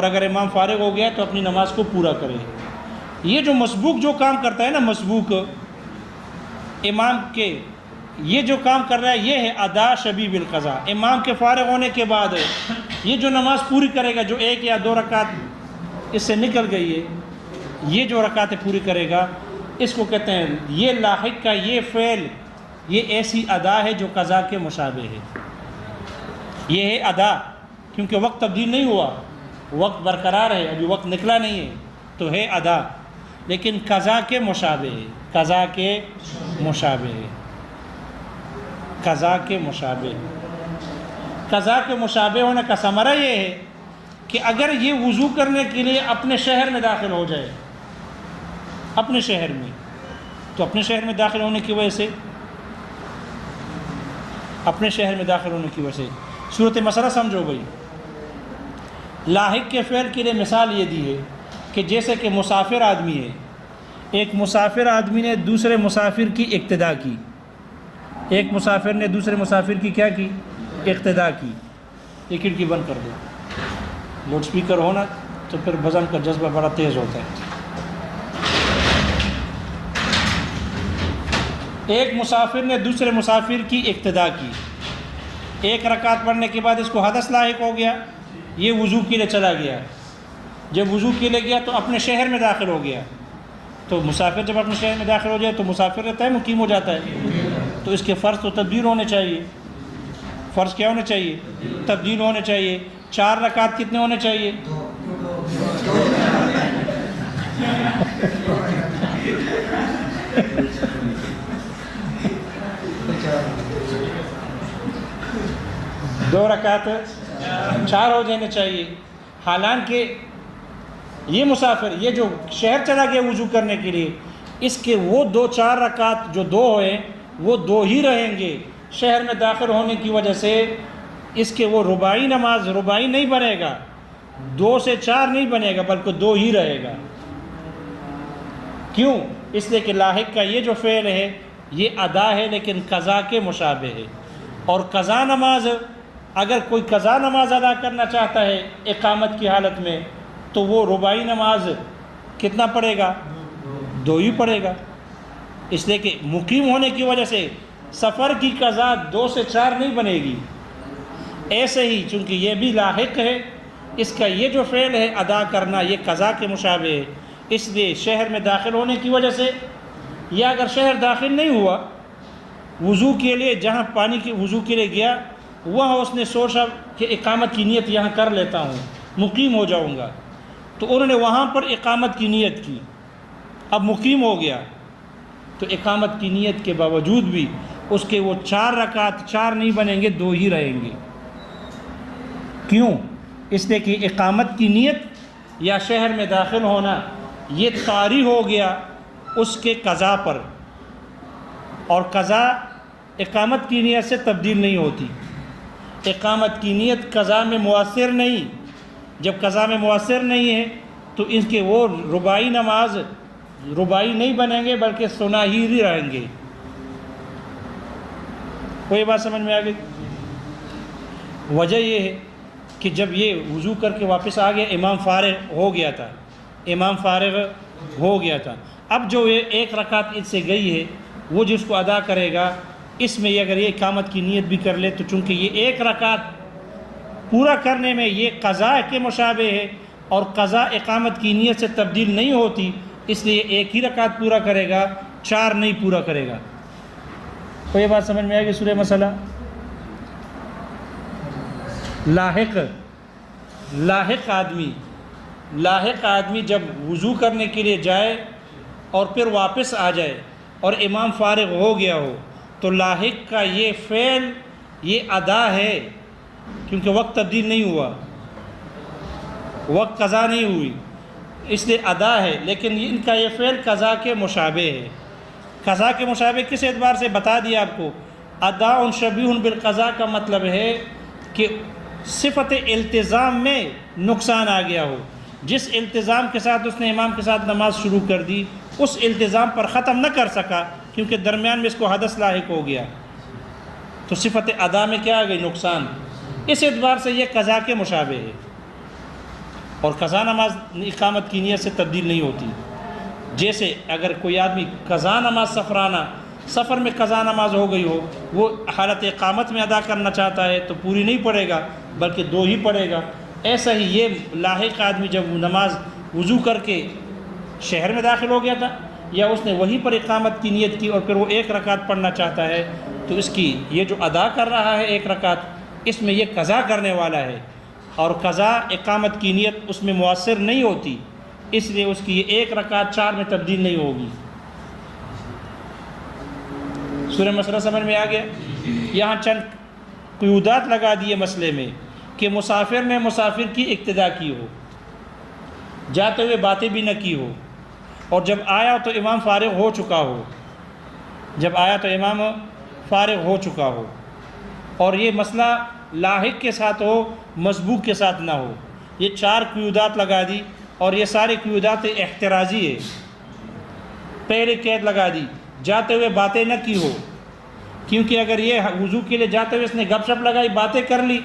اگر امام فارغ ہو گیا تو اپنی نماز کو پورا کرے۔ یہ جو مسبوق جو کام کرتا ہے نا، مسبوق امام کے، یہ جو کام کر رہا ہے یہ ہے ادا شبیہ بالقضاء۔ امام کے فارغ ہونے کے بعد یہ جو نماز پوری کرے گا، جو 1 یا 2 رکعت اس سے نکل گئی ہے، یہ جو رکعتیں پوری کرے گا، اس کو کہتے ہیں یہ لاحق کا یہ فعل، یہ ایسی ادا ہے جو قضا کے مشابہ ہے۔ یہ ہے ادا، کیونکہ وقت تبدیل نہیں ہوا، وقت برقرار ہے، ابھی وقت نکلا نہیں ہے، تو ہے ادا، لیکن قضا کے مشابہ ہے، قضا کے مشابہ ہے، قضا کے مشابہ۔ قضا کے مشابہ ہونے کا ثمرہ یہ ہے کہ اگر یہ وضو کرنے کے لیے اپنے شہر میں داخل ہو جائے، اپنے شہر میں، تو اپنے شہر میں داخل ہونے کی وجہ سے، اپنے شہر میں داخل ہونے کی وجہ سے صورت مسئلہ سمجھو بھائی۔ لاحق کے فعل کے لیے مثال یہ دی ہے کہ جیسے کہ مسافر آدمی ہے، ایک مسافر آدمی نے دوسرے مسافر کی اقتدا کی، ایک مسافر نے دوسرے مسافر کی کیا کی؟ اقتدا کی۔ یہ کھڑکی بند کر دو، لاؤڈ سپیکر ہونا تو پھر بزن کا جذبہ بڑا تیز ہوتا ہے۔ ایک مسافر نے دوسرے مسافر کی اقتدا کی، 1 رکعت پڑھنے کے بعد اس کو حدث لاحق ہو گیا، یہ وضو کے لیے چلا گیا، جب وضو کے لیے گیا تو اپنے شہر میں داخل ہو گیا، تو مسافر جب اپنے شہر میں داخل ہو جائے تو مسافر رہتا ہے، مقیم ہو جاتا ہے، تو اس کے فرض تو تبدیل ہونے چاہیے۔ فرض کیا ہونے چاہیے؟ تبدیل ہونے چاہیے۔ 4 رکعت کتنے ہونے چاہیے؟ 2 رکعت 4 ہو جانے چاہیے۔ حالانکہ یہ مسافر، یہ جو شہر چلا گیا وضو کرنے کے لیے، اس کے وہ 4 رکعت جو 2 ہوئے وہ 2 ہی رہیں گے۔ شہر میں داخل ہونے کی وجہ سے اس کے وہ رباعی نماز رباعی نہیں بنے گا، 2 سے 4 نہیں بنے گا، بلکہ 2 ہی رہے گا۔ کیوں؟ اس لیے کہ لاحق کا یہ جو فعل ہے یہ ادا ہے لیکن قضا کے مشابہ ہے، اور قضا نماز، اگر کوئی قضا نماز ادا کرنا چاہتا ہے اقامت کی حالت میں تو وہ رباعی نماز کتنا پڑھے گا؟ 2 ہی پڑھے گا۔ اس لیے کہ مقیم ہونے کی وجہ سے سفر کی قضا 2 سے 4 نہیں بنے گی۔ ایسے ہی چونکہ یہ بھی لاحق ہے، اس کا یہ جو فعل ہے ادا کرنا یہ قضا کے مشابہ ہے، اس لیے شہر میں داخل ہونے کی وجہ سے، یا اگر شہر داخل نہیں ہوا، وضو کے لیے جہاں پانی کی وضو کے لیے گیا وہاں اس نے سوچا کہ اقامت کی نیت یہاں کر لیتا ہوں، مقیم ہو جاؤں گا، تو انہوں نے وہاں پر اقامت کی نیت کی، اب مقیم ہو گیا، تو اقامت کی نیت کے باوجود بھی اس کے وہ 4 رکعت 4 نہیں بنیں گے، 2 ہی رہیں گے۔ کیوں؟ اس لیے کہ اقامت کی نیت یا شہر میں داخل ہونا یہ طاری ہو گیا اس کے قضا پر، اور قضا اقامت کی نیت سے تبدیل نہیں ہوتی۔ اقامت کی نیت قضا میں مؤثر نہیں، جب قضا میں مؤثر نہیں ہے تو ان کے وہ رباعی نماز رباعی نہیں بنیں گے بلکہ ثنائی ہی رہیں گے۔ کوئی بات سمجھ میں آ گئی؟ وجہ یہ ہے کہ جب یہ وضو کر کے واپس آ گیا، امام فارغ ہو گیا تھا، امام فارغ ہو گیا تھا، اب جو یہ 1 رکعت اس سے گئی ہے وہ جس کو ادا کرے گا، اس میں اگر یہ اقامت کی نیت بھی کر لے تو چونکہ یہ 1 رکعت پورا کرنے میں یہ قضا کے مشابہ ہے اور قضا اقامت کی نیت سے تبدیل نہیں ہوتی، اس لیے 1 ہی رکعت پورا کرے گا، 4 نہیں پورا کرے گا۔ تو یہ بات سمجھ میں آئے گی؟ سورہ مسئلہ لاحق آدمی جب وضو کرنے کے لیے جائے اور پھر واپس آ جائے اور امام فارغ ہو گیا ہو تو لاحق کا یہ فعل یہ ادا ہے، کیونکہ وقت تبدیل نہیں ہوا، وقت قضا نہیں ہوئی، اس لیے ادا ہے، لیکن ان کا یہ فعل قضا کے مشابہ ہے۔ قضا کے مشابہ کس اعتبار سے بتا دیا آپ کو؟ ادا شبیہ بالقضا کا مطلب ہے کہ صفت التزام میں نقصان آ گیا ہو، جس التزام کے ساتھ اس نے امام کے ساتھ نماز شروع کر دی اس التزام پر ختم نہ کر سکا کیونکہ درمیان میں اس کو حدث لاحق ہو گیا، تو صفت ادا میں کیا آ گئی؟ نقصان۔ اس اعتبار سے یہ قضا کے مشابہ ہے۔ اور قضا نماز اقامت کی نیت سے تبدیل نہیں ہوتی۔ جیسے اگر کوئی آدمی قضا نماز سفرانہ، سفر میں قضا نماز ہو گئی ہو، وہ حالت اقامت میں ادا کرنا چاہتا ہے تو پوری نہیں پڑھے گا بلکہ 2 ہی پڑھے گا۔ ایسا ہی یہ لاحق آدمی جب وہ نماز وضو کر کے شہر میں داخل ہو گیا تھا، یا اس نے وہیں پر اقامت کی نیت کی اور پھر وہ 1 رکعت پڑھنا چاہتا ہے، تو اس کی یہ جو ادا کر رہا ہے 1 رکعت، اس میں یہ قضا کرنے والا ہے، اور قضا اقامت کی نیت اس میں مؤثر نہیں ہوتی، اس لیے اس کی یہ 1 رکعت 4 میں تبدیل نہیں ہوگی۔ سورہ مسئلہ سمجھ میں آ گیا؟ یہاں چند قیودات لگا دیے مسئلے میں کہ مسافر نے مسافر کی اقتدا کی ہو، جاتے ہوئے باتیں بھی نہ کی ہو، اور جب آیا تو امام فارغ ہو چکا ہو، جب آیا تو امام فارغ ہو چکا ہو، اور یہ مسئلہ لاحق کے ساتھ ہو، مسبوق کے ساتھ نہ ہو۔ یہ 4 قیودات لگا دی، اور یہ ساری قیودات احترازی ہے۔ پہلے قید لگا دی، جاتے ہوئے باتیں نہ کی ہو، کیونکہ اگر یہ وضو کے لیے جاتے ہوئے اس نے گپ شپ لگائی، باتیں کر لی،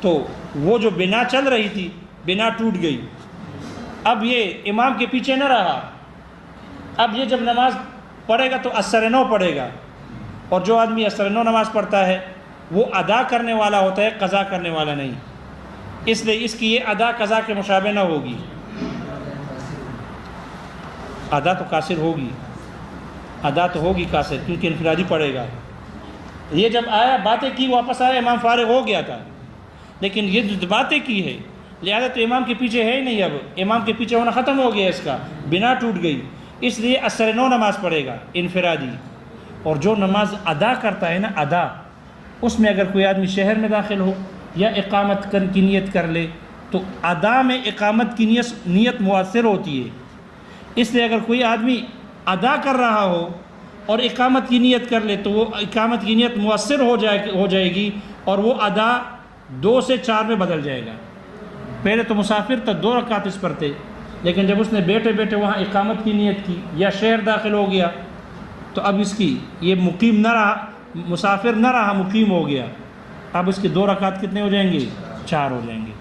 تو وہ جو بنا چل رہی تھی، بنا ٹوٹ گئی۔ اب یہ امام کے پیچھے نہ رہا، اب یہ جب نماز پڑھے گا تو اثر نو پڑھے گا، اور جو آدمی اثر نو نماز پڑھتا ہے وہ ادا کرنے والا ہوتا ہے، قضا کرنے والا نہیں، اس لیے اس کی یہ ادا قضا کے مشابہ نہ ہوگی، ادا تو قاصر ہوگی، ادا تو ہوگی قاصر، کیونکہ انفرادی پڑھے گا۔ یہ جب آیا باتیں کی، واپس آیا، امام فارغ ہو گیا تھا، لیکن یہ جو باتیں کی ہے لہذا تو امام کے پیچھے ہے ہی نہیں، اب امام کے پیچھے ہونا ختم ہو گیا، اس کا بنا ٹوٹ گئی، اس لیے اثر نو نماز پڑھے گا انفرادی۔ اور جو نماز ادا کرتا ہے نا، ادا، اس میں اگر کوئی آدمی شہر میں داخل ہو یا اقامت کی نیت کر لے تو ادا میں اقامت کی نیت مؤثر ہوتی ہے، اس لیے اگر کوئی آدمی ادا کر رہا ہو اور اقامت کی نیت کر لے تو وہ اقامت کی نیت مؤثر ہو جائے گی، اور وہ ادا 2 سے 4 میں بدل جائے گا۔ پہلے تو مسافر تھا، 2 رکعت اس پر تھے، لیکن جب اس نے بیٹھے بیٹھے وہاں اقامت کی نیت کی یا شہر داخل ہو گیا تو اب اس کی یہ مقیم نہ رہا، مسافر نہ رہا، مقیم ہو گیا، اب اس کے 2 رکعت کتنے ہو جائیں گے؟ 4 ہو جائیں گے۔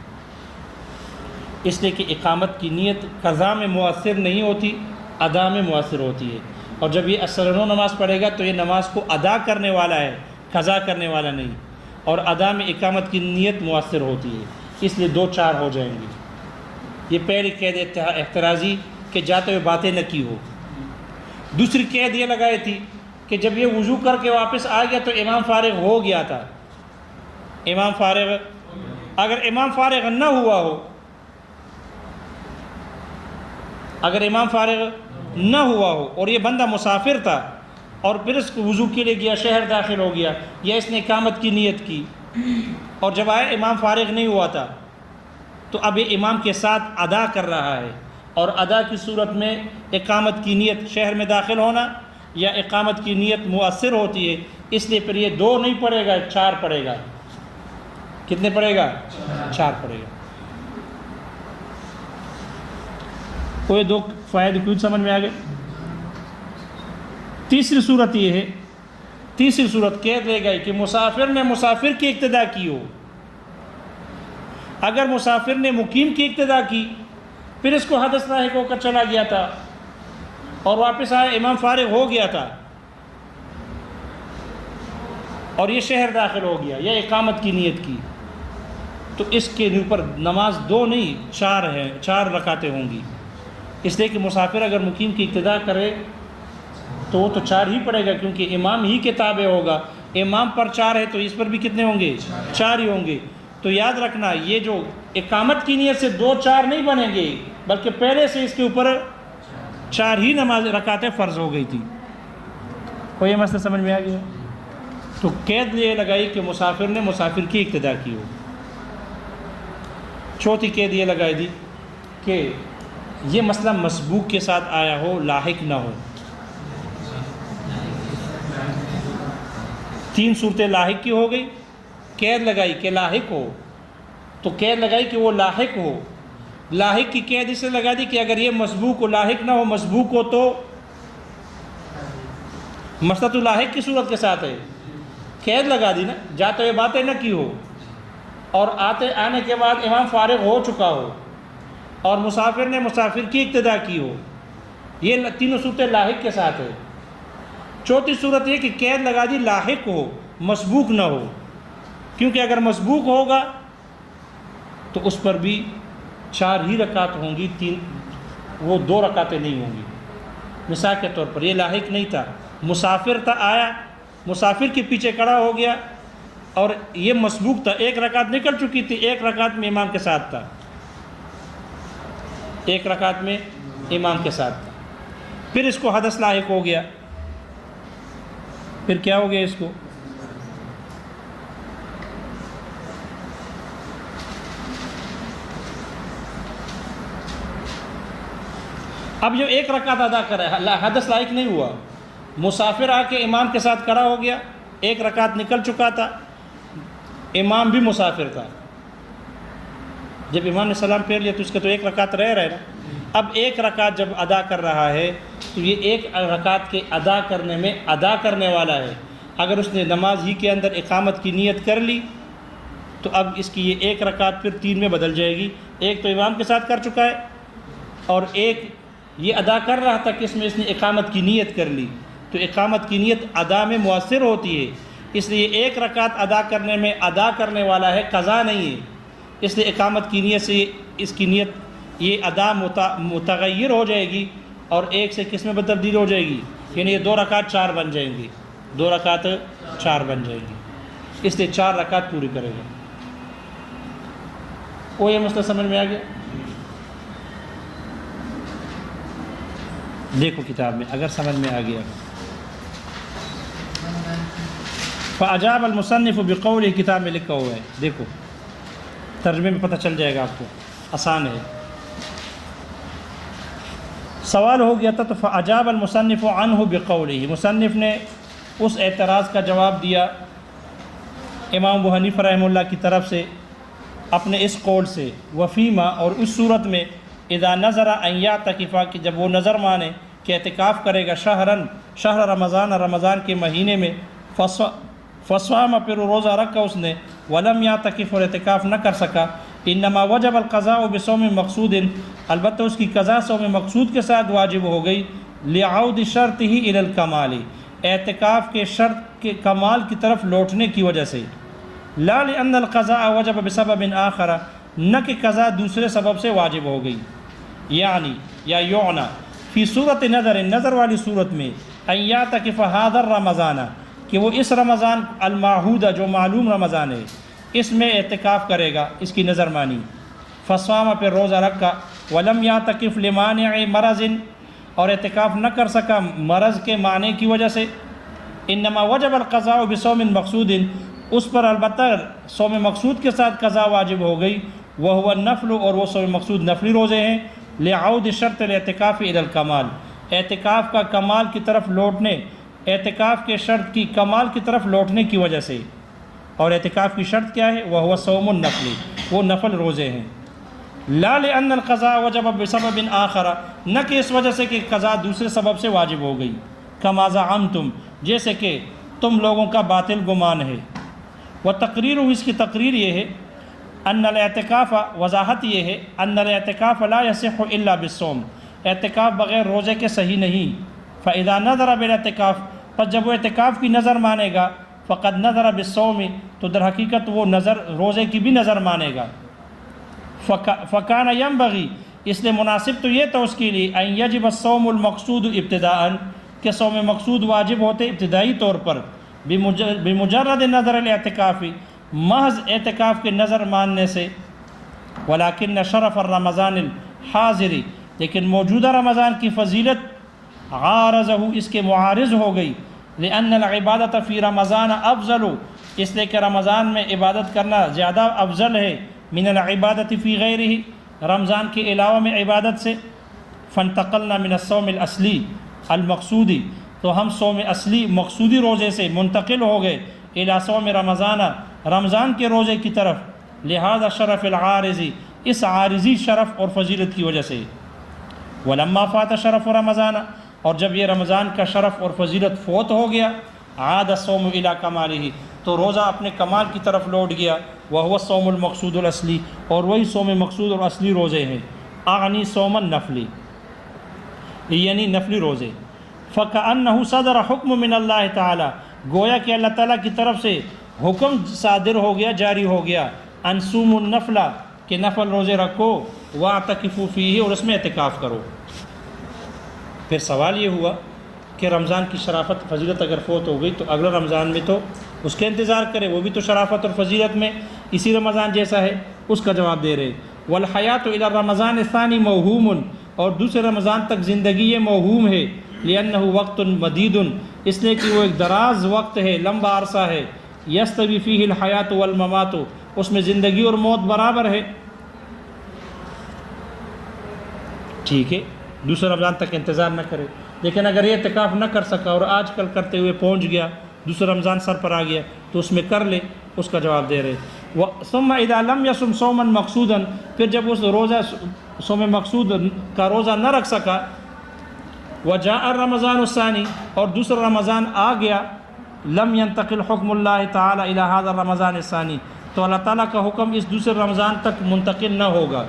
اس لیے کہ اقامت کی نیت قضا میں مؤثر نہیں ہوتی، ادا میں مؤثر ہوتی ہے، اور جب یہ اثر نو نماز پڑھے گا تو یہ نماز کو ادا کرنے والا ہے، قضا کرنے والا نہیں، اور ادا میں اقامت کی نیت مؤثر ہوتی ہے، اس لیے 2 4 ہو جائیں گے۔ یہ پہلی قید احترازی کہ جاتے ہوئے باتیں نہ کی ہو۔ دوسری قید یہ لگائی تھی کہ جب یہ وضو کر کے واپس آ گیا تو امام فارغ ہو گیا تھا، امام فارغ، اگر امام فارغ نہ ہوا ہو، اگر امام فارغ نہ ہوا ہو اور یہ بندہ مسافر تھا اور پھر اس کو وضو کے لیے گیا، شہر داخل ہو گیا، یا اس نے اقامت کی نیت کی اور جب آیا امام فارغ نہیں ہوا تھا، تو اب یہ امام کے ساتھ ادا کر رہا ہے، اور ادا کی صورت میں اقامت کی نیت شہر میں داخل ہونا یا اقامت کی نیت مؤثر ہوتی ہے، اس لیے پھر یہ 2 نہیں پڑھے گا، 4 پڑھے گا۔ کتنے پڑھے گا؟ 4 پڑھے گا۔ کوئی 2 فائدے کچھ سمجھ میں آ گئے؟ تیسری صورت یہ ہے، تیسری صورت قید لے گئی کہ مسافر نے مسافر کی اقتدا کی ہو۔ اگر مسافر نے مقیم کی اقتدا کی، پھر اس کو حدث لاحق ہو کر چلا گیا تھا اور واپس آیا، امام فارغ ہو گیا تھا اور یہ شہر داخل ہو گیا یا اقامت کی نیت کی، تو اس کے اوپر نماز 2 نہیں 4 ہے، 4 رکعتیں ہوں گی، اس لیے کہ مسافر اگر مقیم کی اقتدا کرے تو وہ تو 4 ہی پڑے گا، کیونکہ امام ہی کے تابع ہوگا، امام پر 4 ہے تو اس پر بھی کتنے ہوں گے؟ 4 ہی ہوں گے۔ تو یاد رکھنا، یہ جو اقامت کی نیت سے 2 4 نہیں بنیں گے، بلکہ پہلے سے اس کے اوپر 4 ہی نماز رکعتیں فرض ہو گئی تھی۔ کوئی مسئلہ سمجھ میں آ گیا؟ تو قید یہ لگائی کہ مسافر نے مسافر کی اقتدا کی ہو۔ چوتھی قید یہ لگائی دی کہ یہ مسئلہ مسبوق کے ساتھ آیا ہو، لاحق نہ ہو۔ 3 صورتیں لاحق کی ہو گئی، قید لگائی کہ لاحق ہو، تو قید لگائی کہ وہ لاحق ہو۔ لاحق کی قید اس سے لگا دی کہ اگر یہ مسبوق و لاحق نہ ہو، مسبوق ہو تو مسئلہ تو لاحق کی صورت کے ساتھ ہے، قید لگا دی نا، جاتے ہوئے باتیں نہ کی ہو اور آنے کے بعد امام فارغ ہو چکا ہو، اور مسافر نے مسافر کی اقتدا کی ہو، یہ تینوں صورتیں لاحق کے ساتھ ہے۔ چوتھی صورت یہ کہ قید لگا دی لاحق ہو، مسبوق نہ ہو، کیونکہ اگر مسبوق ہوگا تو اس پر بھی 4 ہی رکعت ہوں گی، وہ 2 رکعتیں نہیں ہوں گی۔ مثال کے طور پر یہ لاحق نہیں تھا، مسافر تھا، آیا مسافر کے پیچھے کھڑا ہو گیا اور یہ مسبوق تھا، 1 رکعت نکل چکی تھی، 1 رکعت میں امام کے ساتھ تھا، 1 رکعت میں امام کے ساتھ تھا، پھر اس کو حدث لاحق ہو گیا، پھر کیا ہو گیا اس کو؟ اب جو 1 رکعت ادا کرے حدث لاحق نہیں ہوا، مسافر آ کے امام کے ساتھ کھڑا ہو گیا، 1 رکعت نکل چکا تھا، امام بھی مسافر تھا، جب امام نے سلام پھیر لیا تو اس کے تو 1 رکعت رہ نا۔ اب 1 رکعت جب ادا کر رہا ہے تو یہ 1 رکعت کے ادا کرنے میں ادا کرنے والا ہے، اگر اس نے نماز ہی کے اندر اقامت کی نیت کر لی تو اب اس کی یہ 1 رکعت پھر 3 میں بدل جائے گی، 1 تو امام کے ساتھ کر چکا ہے اور 1 یہ ادا کر رہا تھا کہ اس میں اس نے اقامت کی نیت کر لی، تو اقامت کی نیت ادا میں مؤثر ہوتی ہے، اس لیے 1 رکعت ادا کرنے میں ادا کرنے والا ہے، قضا نہیں ہے، اس لیے اقامت کی نیت سے اس کی نیت یہ ادا متغیر ہو جائے گی اور 1 سے کس میں تبدیل ہو جائے گی، یعنی یہ 2 رکعت 4 بن جائیں گی، 2 رکعت 4 بن جائیں گی، اس لیے 4 رکعت پوری کرے گا۔ وہ یہ مسئلہ سمجھ میں آ گیا؟ دیکھو کتاب میں اگر سمجھ میں آ گیا۔ فَأَجَابَ الْمُصَنِّفُ بِقَوْلِهِ، کتاب میں لکھا ہوا ہے، دیکھو ترجمے میں پتہ چل جائے گا آپ کو، آسان ہے۔ سوال ہو گیا تھا تو فَأَجَابَ الْمُصَنِّفُ عَنْهُ بِقَوْلِهِ، مصنف نے اس اعتراض کا جواب دیا امام ابو حنیفہ رحمہ اللہ کی طرف سے اپنے اس قول سے، وفیما، اور اس صورت میں اذا نظر ان یعتکف، کہ جب وہ نظر مانے کہ اعتکاف کرے گا شہر رمضان، رمضان کے مہینے میں، فصوام، پھر روزہ رکھا اس نے، ولم یعتکف، اور اعتکاف نہ کر سکا، انما وجب القضاء بصوم مقصود، البتہ اس کی قضا صوم مقصود کے ساتھ واجب ہو گئی، لعود شرطہ الی الکمال، اعتکاف کے شرط کے کمال کی طرف لوٹنے کی وجہ سے، لا لأن القضاء وجب بسبب آخر، نہ کہ قضا دوسرے سبب سے واجب ہو گئی، یعنی یا یعنا فی صورت نظر والی صورت میں، ان یعتکف ھذا الرمضان، کہ وہ اس رمضان المعہودہ جو معلوم رمضان ہے اس میں اعتکاف کرے گا، اس کی نظر مانی، فصام، پھر روزہ رکھا، ولم یعتکف لمانع مرض، اور اعتکاف نہ کر سکا مرض کے معنی کی وجہ سے، انما وجب القضاء بصوم مقصود، اس پر البتہ صوم مقصود کے ساتھ قضا واجب ہو گئی، وہو النفل، اور وہ صوم مقصود نفلی روزے ہیں، لعود شرط الاعتکاف الی الکمال، اعتکاف کا کمال کی طرف لوٹنے، اعتکاف کے شرط کی کمال کی طرف لوٹنے کی وجہ سے، اور اعتکاف کی شرط کیا ہے؟ وہو صوم النفل، وہ نفل روزے ہیں، لا لأن القضاء وجب بسبب آخر، نہ کہ اس وجہ سے کہ قضا دوسرے سبب سے واجب ہو گئی، کما زعمتم، جیسے کہ تم لوگوں کا باطل گمان ہے، وتقریر، اس کی تقریر یہ ہے، ان الاعتکاف، وضاحت یہ ہے، ان الاعتکاف لا یصح الا بالصوم، اعتکاف بغیر روزے کے صحیح نہیں، فاذا نظر بالاعتکاف، پس جب وہ اعتکاف کی نظر مانے گا، فقد نظر بالصوم، تو در حقیقت وہ نظر روزے کی بھی نظر مانے گا، فکان ینبغی، اس لیے مناسب تو یہ تھا اس کے لیے، ان یجب الصوم المقصود ابتداء، کہ صوم مقصود واجب ہوتے ابتدائی طور پر، بمجرد نظر الاعتکافی، محض اعتکاف کے نظر ماننے سے، ولیکن شرف الرمضان الحاضری، لیکن موجودہ رمضان کی فضیلت عارضہ، اس کے معارض ہو گئی، لأن العبادت فی رمضان افضل، اس لیے کہ رمضان میں عبادت کرنا زیادہ افضل ہے، من العبادت فی غیرہ، رمضان کے علاوہ میں عبادت سے، فانتقلنا من الصوم الاصلی المقصودی، تو ہم صوم اصلی مقصودی روزے سے منتقل ہو گئے، الی صوم رمضان، رمضان کے روزے کی طرف، لہذا شرف العارضی، اس عارضی شرف اور فضیلت کی وجہ سے، ولما فات شرف رمضان، اور جب یہ رمضان کا شرف اور فضیلت فوت ہو گیا، عاد الصوم الی کمالہ، تو روزہ اپنے کمال کی طرف لوٹ گیا، وہو الصوم المقصود الاصلی، اور وہی صوم مقصود اور اصلی روزے ہیں، اعنی صوم النفلی یعنی نفلی روزے، فَكَأَنَّهُ صَدَرَ حُکم من اللہ تعالی، گویا کہ اللہ تعالیٰ کی طرف سے حکم صادر ہو گیا، جاری ہو گیا، ان صوموا النفل، کہ نفل روزے رکھو، وَاعْتَكِفُوا فِيهِ، اور اس میں اعتکاف کرو۔ پھر سوال یہ ہوا کہ رمضان کی شرافت فضیلت اگر فوت ہو گئی تو اگلا رمضان میں تو اس کے انتظار کرے، وہ بھی تو شرافت اور فضیلت میں اسی رمضان جیسا ہے۔ اس کا جواب دے رہے والحیات الی رمضان الثانی موہوم، اور دوسرے رمضان تک زندگی یہ موہوم ہے، لأنہ وقت مدید، اس لیے کہ وہ ایک دراز وقت ہے، لمبا عرصہ ہے، یستوی فیہ الحیات والممات، اس میں زندگی اور موت برابر ہے۔ ٹھیک ہے، دوسرے رمضان تک انتظار نہ کرے، لیکن اگر یہ اعتکاف نہ کر سکا اور آج کل کرتے ہوئے پہنچ گیا، دوسرا رمضان سر پر آ گیا تو اس میں کر لے، اس کا جواب دے رہے۔ ثم اذا لم يصم صوما مقصودا، پھر جب اس روزہ صوم مقصود کا روزہ نہ رکھ سکا، وجاء الرمضان الثانی، اور دوسرا رمضان آ گیا، لم ينتقل حکم اللہ تعالی الى هذا الرمضان الثانی، تو اللہ تعالیٰ کا حکم اس دوسرے رمضان تک منتقل نہ ہوگا۔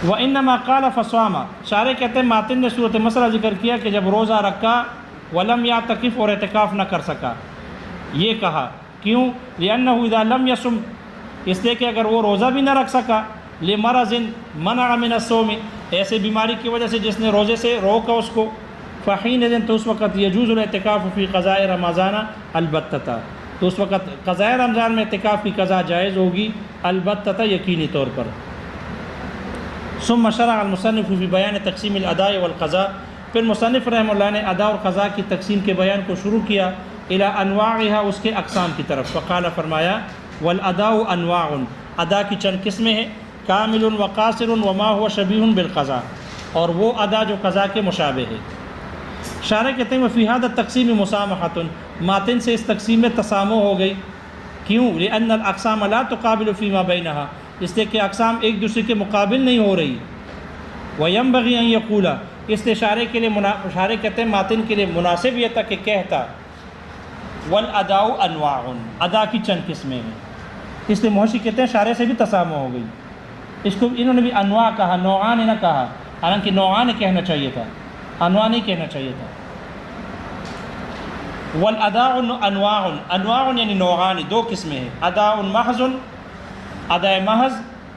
وَإِنَّمَا قَالَ فَصَامَ، شارح کہتے ہیں ماتن نے صورت مسئلہ ذکر کیا کہ جب روزہ رکھا، وَلَمْ يَعْتَكِفْ، اور اعتکاف نہ کر سکا، یہ کہا کیوں؟ لِأَنَّهُ إِذَا لَمْ يَصُمْ، اس لیے کہ اگر وہ روزہ بھی نہ رکھ سکا، لِمَرَضٍ مَنَعَ مِنَ الصَّوْمِ، ایسے بیماری کی وجہ سے جس نے روزے سے روکا اس کو، فَحِينَئِذٍ، تو اس وقت يَجُوزُ الْاعْتِكَافُ فِي قَضَاءِ رَمَضَانَ الْبَتَّةَ، تو اس وقت قضاء رمضان میں اعتکاف کی قضا جائز ہوگی، البتہ یقینی طور پر۔ ثم شرع المصنف فی بیان تقسیم الاداء والقضاء، پھر مصنف رحمہ اللہ نے ادا اور قضاء کی تقسیم کے بیان کو شروع کیا، الی انواعها، اس کے اقسام کی طرف، فقال، فرمایا، والاداء انواع، ادا کی چند قسمیں ہیں، کامل و قاصر وما هو شبیہ بالقضاء، اور وہ ادا جو قضاء کے مشابہ ہے۔ شارح کہتے ہیں وفی هذا التقسیم مسامحۃ، ماتن سے اس تقسیم میں تسامح ہو گئی، کیوں؟ لأن الاقسام لا تقابل فیما بینہا، اس لیے کہ اقسام ایک دوسرے کے مقابل نہیں ہو رہی۔ وَيَنبَغِي أَن يَقُولَ، اس لیے شارح کے لیے شارح کہتے ہیں ماتن کے لیے مناسب یہ تھا کہ کہتا وَالْأَدَاءُ أَنْوَاعٌ، ادا کی چند قسمیں ہیں، اس لیے محشی کہتے ہیں شارح سے بھی تسامح ہو گئی، اس کو انہوں نے بھی انواع کہا، نوعان نہ کہا، حالانکہ نوعان کہنا چاہیے تھا، انواع نہیں کہنا چاہیے تھا۔ وَالْأَدَاءُ أَنْوَاعٌ، انواع یعنی نوعان، دو قسمیں ہیں، اَدَاءٌ مَحْضٌ، ادائے محض،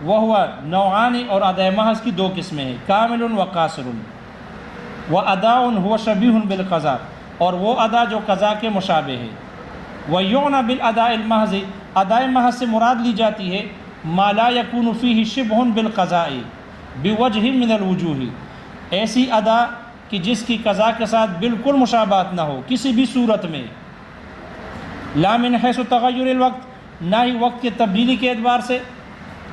وہو نوعان، اور ادائے محض کی دو قسمیں ہیں، کامل و قاصر، وَأَدَاءٌ هُوَ شَبِيهٌ بِالْقَضَاء، اور وہ ادا جو قضاء کے مشابہ ہے۔ وَيُعْنَى بِالْأَدَاءِ الْمَحْضِ، ادائے محض سے مراد لی جاتی ہے ما لا يكون فيه شبه بالقضاء بوجہ من الوجوہ، ایسی ادا کہ جس کی قضاء کے ساتھ بالکل مشابہت نہ ہو کسی بھی صورت میں، لا من حیث تغیر الوقت، نہ ہی وقت کے تبدیلی کے اعتبار سے،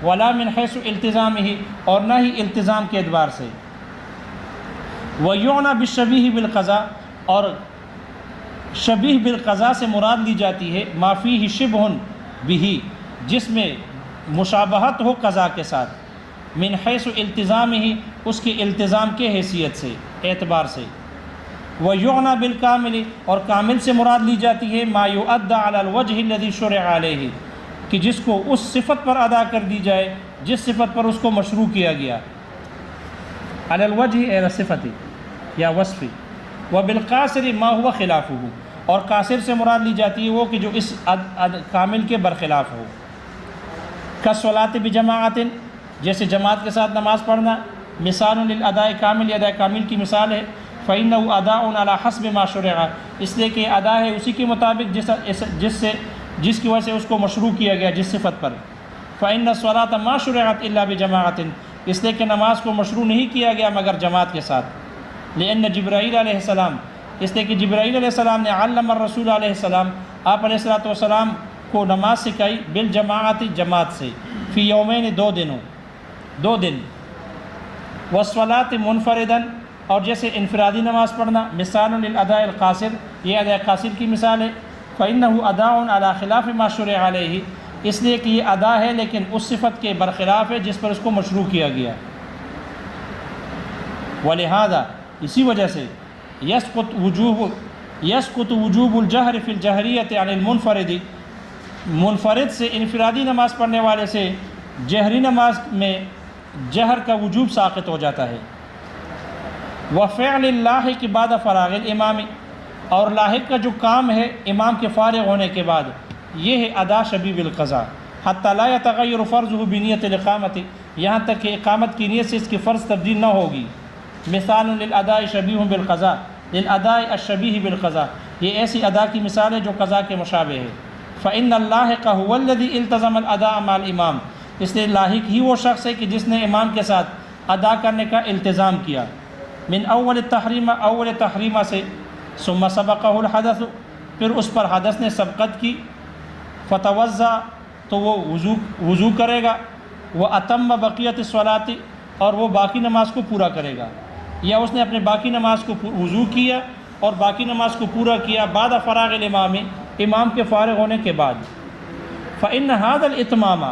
ولا من حیث التزامہ، اور نہ ہی التزام کے اعتبار سے۔ وَيُعْنَى بِالشَّبِيهِ بِالْقَضَاء، اور شبیہ بالقضاء سے مراد لی جاتی ہے ما فیہ شبہ بہ، جس میں مشابہت ہو قضاء کے ساتھ، من حیث التزامہ، اس کے التزام کے حیثیت سے، اعتبار سے۔ وَيُعْنَى بِالْكَامِلِ، اور کامل سے مراد لی جاتی ہے ما يُؤَدَّى عَلَى الْوَجْهِ الَّذِي شُرِعَ عَلَيْهِ، کہ جس کو اس صفت پر ادا کر دی جائے جس صفت پر اس کو مشروع کیا گیا، علی الوجہ اے صفتی یا وصفی۔ وبالقاصر ما هو خلافہ، اور قاصر سے مراد لی جاتی ہے وہ کہ جو اس کامل کے برخلاف ہو، کالصلاۃ بجماعت، جیسے جماعت کے ساتھ نماز پڑھنا، مثال للاداء کامل، اداء کامل کی مثال ہے، فإنه اداء على حسب ما شرع، اس لیے کہ ادا ہے اسی کے مطابق جس کی وجہ سے اس کو مشروع کیا گیا، جس صفت پر۔ فإن الصلاۃ ما شرعت الا بجماعت، اس لیے کہ نماز کو مشروع نہیں کیا گیا مگر جماعت کے ساتھ۔ لأن جبرائیل علیہ السلام، اس لیے کہ جبرائیل علیہ السلام نے علم الرسول علیہ السلام، آپ علیہ السلام کو نماز سکھائی، بالجماعت، جماعت سے، فی یومین، دو دن، والصلاۃ منفردا، اور جیسے انفرادی نماز پڑھنا، مثال للاداء القاصر، یہ اداء قاصر کی مثال ہے، فإنه اداء علی خلاف ما شرع علیہ، اس لیے کہ یہ ادا ہے لیکن اس صفت کے برخلاف ہے جس پر اس کو مشروع کیا گیا۔ ولہذا، اسی وجہ سے، یسقط وجوب الجہر فی الجہریۃ عن المنفرد، منفرد سے، انفرادی نماز پڑھنے والے سے جہری نماز میں جہر کا وجوب ساقط ہو جاتا ہے۔ وفعل اللاحق کی بعد فراغ الامام، اور لاحق کا جو کام ہے امام کے فارغ ہونے کے بعد یہ ہے ادا شبیہ بالقضاء، حتی لا یتغیر فرضہ بنیت الاقامت، یہاں تک کہ اقامت کی نیت سے اس کی فرض تبدیل نہ ہوگی۔ مثال للاداء شبیہ بالقضاء للاداء الشبیہ بالقضاء، یہ ایسی ادا کی مثال ہے جو قضاء کے مشابہ ہے۔ فإن اللاحق هو الذي التزم الاداء مع الامام، اس لیے لاحق ہی وہ شخص ہے کہ جس نے امام کے ساتھ ادا کرنے کا التزام کیا۔ من اول تحریمہ سے، ثم سبقہ الحدث، پھر اس پر حدث نے سبقت کی، فتوضا، تو وہ وضو کرے گا، واتم بقیت الصلاۃ، اور وہ باقی نماز کو پورا کرے گا، یا اس نے اپنے باقی نماز کو وضو کیا اور باقی نماز کو پورا کیا بعد فراغ الامام، امام کے فارغ ہونے کے بعد۔ فإن هذا الاتمام،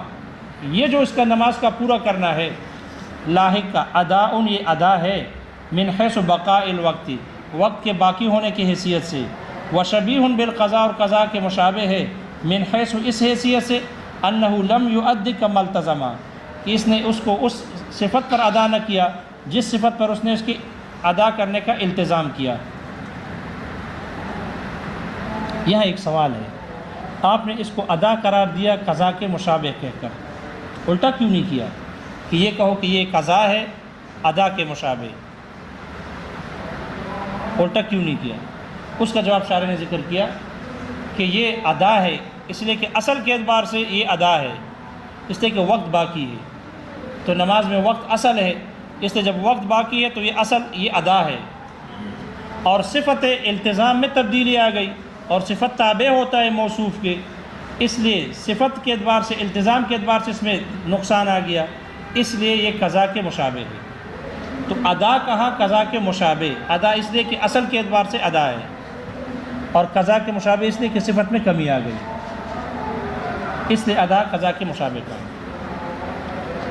یہ جو اس کا نماز کا پورا کرنا ہے لاحق کا، ادا، یہ ادا ہے، من حیث بقاء الوقت، وقت کے باقی ہونے کی حیثیت سے، وشبیہ بالقضاء، اور قضاء کے مشابہ ہے، من حیث، اس حیثیت سے، انہ لم یؤد کما التزم، کہ اس نے اس کو اس صفت پر ادا نہ کیا جس صفت پر اس نے اس کی ادا کرنے کا التزام کیا۔ یہاں ایک سوال ہے، آپ نے اس کو ادا قرار دیا قضاء کے مشابہ کہہ کر، الٹا کیوں نہیں کیا کہ یہ کہو کہ یہ قضاء ہے ادا کے مشابہ؟ الٹا کیوں نہیں کیا؟ اس کا جواب شارح نے ذکر کیا کہ یہ ادا ہے اس لیے کہ اصل کے اعتبار سے یہ ادا ہے، اس لیے کہ وقت باقی ہے، تو نماز میں وقت اصل ہے، اس لیے جب وقت باقی ہے تو یہ اصل، یہ ادا ہے، اور صفت التزام میں تبدیلی آ گئی، اور صفت تابع ہوتا ہے موصوف کے، اس لیے صفت کے اعتبار سے، التزام کے اعتبار سے اس میں نقصان آ گیا، اس لیے یہ قضاء کے مشابہ ہے۔ تو ادا کہا قضاء کے مشابہ، ادا اس لیے کہ اصل کے اعتبار سے ادا ہے، اور قضاء کے مشابہ اس لیے کہ صفت میں کمی آ گئی، اس لیے ادا قضاء کے مشابہ کہا۔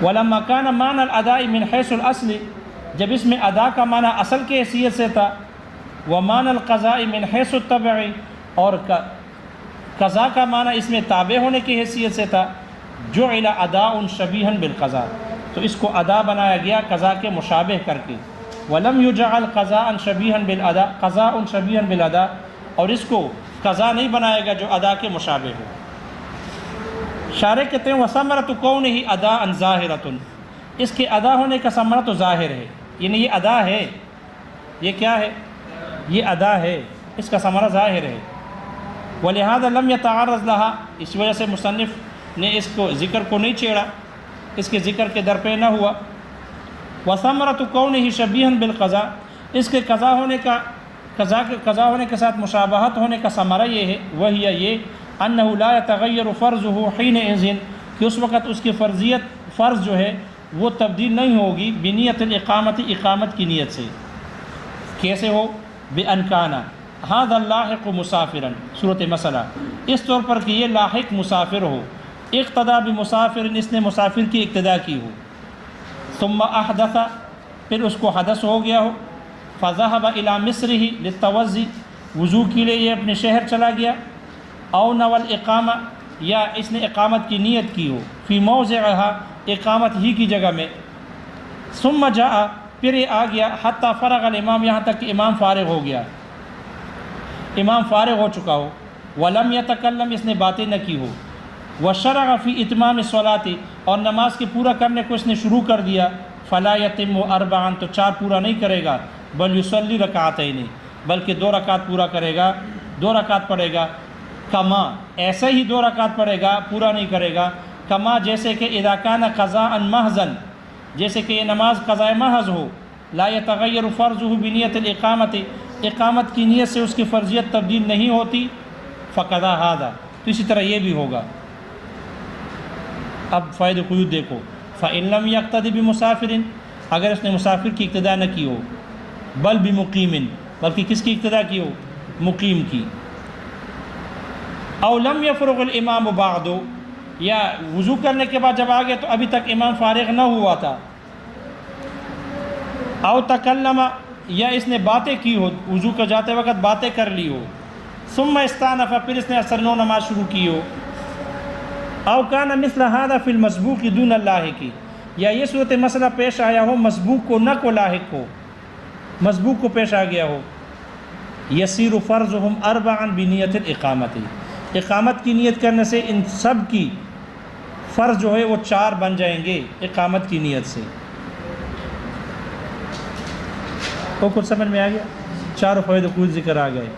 وَلَمَّا كَانَ مَعْنَى الْأَدَاءِ مِنْ حَيْثُ الْأَصْلِ، جب اس میں ادا کا معنی اصل کے حیثیت سے تھا، وَمَعْنَى الْقَضَاءِ مِنْ حَيْثُ التَّبْعِ، اور قضاء کا معنی اس میں تابع ہونے کی حیثیت سے تھا، جُعِلَ أَدَاءٌ شَبِيهًا بِالْقَضَاء، تو اس کو ادا بنایا گیا قضاء کے مشابہ کر کے۔ وَلَمْ يُجْعَلْ قَضَاءً شَبِيهًا بِالْأَدَاء قَضَاءٌ شَبِيهًا بِالْأَدَاء، اور اس کو قضاء نہیں بنائے گا جو ادا کے مشابہ ہو۔ شارح کہتے ہیں وَثَمَرَةُ كَوْنِهِ أَدَاءً ظَاهِرَةٌ، اس کے ادا ہونے کا ثمرہ تو ظاہر ہے، یعنی یہ ادا ہے، یہ کیا ہے؟ یہ ادا ہے، اس کا ثمرہ ظاہر ہے۔ وَلِهَذَا لَمْ يَتَعَرَّضْ لَهَا، اس وجہ سے مصنف نے اس کو ذکر کو نہیں چھیڑا، اس کے ذکر کے درپے نہ ہوا۔ وَثَمَرَةُ كَوْنِهِ شَبِيهًا بِالْقَضَاء، اس کے قضا ہونے کے ساتھ مشابہت ہونے کا ثمرہ یہ ہے، وہی یہ أَنَّهُ لَا يَتَغَيَّرُ فَرْضُهُ حِينَئِذٍ، کہ اس وقت اس کی فرض جو ہے وہ تبدیل نہیں ہوگی، بنیت الاقامت، اقامت کی نیت سے۔ کیسے ہو؟ بِأَنْ كَانَ هَذَا اللَّاحِقُ مُسَافِرًا، صورت مسئلہ، اس طور پر کہ یہ لاحق مسافر ہو، اقتدا بمسافر، اس نے مسافر کی اقتدا کی ہو، ثم احدث، پھر اس کو حدث ہو گیا ہو، فذهب الى مصره للتوضي، وضو کے لیے یہ اپنے شہر چلا گیا، او نوى الاقامہ، یا اس نے اقامت کی نیت کی ہو، فی موضعها، اقامت ہی کی جگہ میں، ثم جاء، پھر یہ آ گیا، حتی فرغ الامام، یہاں تک کہ امام فارغ ہو گیا، امام فارغ ہو چکا ہو، ولم یتکلم، اس نے باتیں نہ کی ہو، وشرع فی اتمام الصلاۃ، اور نماز کے پورا کرنے کو اس نے شروع کر دیا، فلا یتم اربعا، تو 4 پورا نہیں کرے گا، بل یصلی رکعتین، بلکہ 2 رکعت پورا کرے گا، 2 رکعت پڑھے گا، کما، ایسے ہی 2 رکعت پڑھے گا، پورا نہیں کرے گا، کما، جیسے کہ اذا کان قضاء محضا، جیسے کہ یہ نماز قضاء محض ہو، لا یتغیر فرضہ بنیت الاقامت، اقامت کی نیت سے اس کی فرضیت تبدیل نہیں ہوتی، فقضا هذا، تو اسی طرح یہ بھی ہوگا۔ اب فائد قیود دیکھو، فإن لم يقتدِ بمسافر، اگر اس نے مسافر کی اقتدا نہ کی ہو، بل بمقیم، بلکہ کس کی اقتدا کی ہو؟ مقیم کی، او لم يفرغ الامام بعد، یا وضو کرنے کے بعد جب آ گیا تو ابھی تک امام فارغ نہ ہوا تھا، او تکلم، یا اس نے باتیں کی ہو، وضو کا جاتے وقت باتیں کر لی ہو، ثم استانف، پھر اس نے اثر نو نماز شروع کی ہو، او کان مثل هذا فی المسبوق دون اللاحق، یا یہ صورت مسئلہ پیش آیا ہو مسبوق کو نہ کو لاحق ہو، مسبوق کو پیش آ گیا ہو، یسیر فرضهم اربعا بنیت الاقامت، اقامت کی نیت کرنے سے ان سب کی فرض جو ہے وہ 4 بن جائیں گے اقامت کی نیت سے۔ وہ کچھ سمجھ میں آ گیا؟ 4 فوائد کچھ ذکر آ گئے۔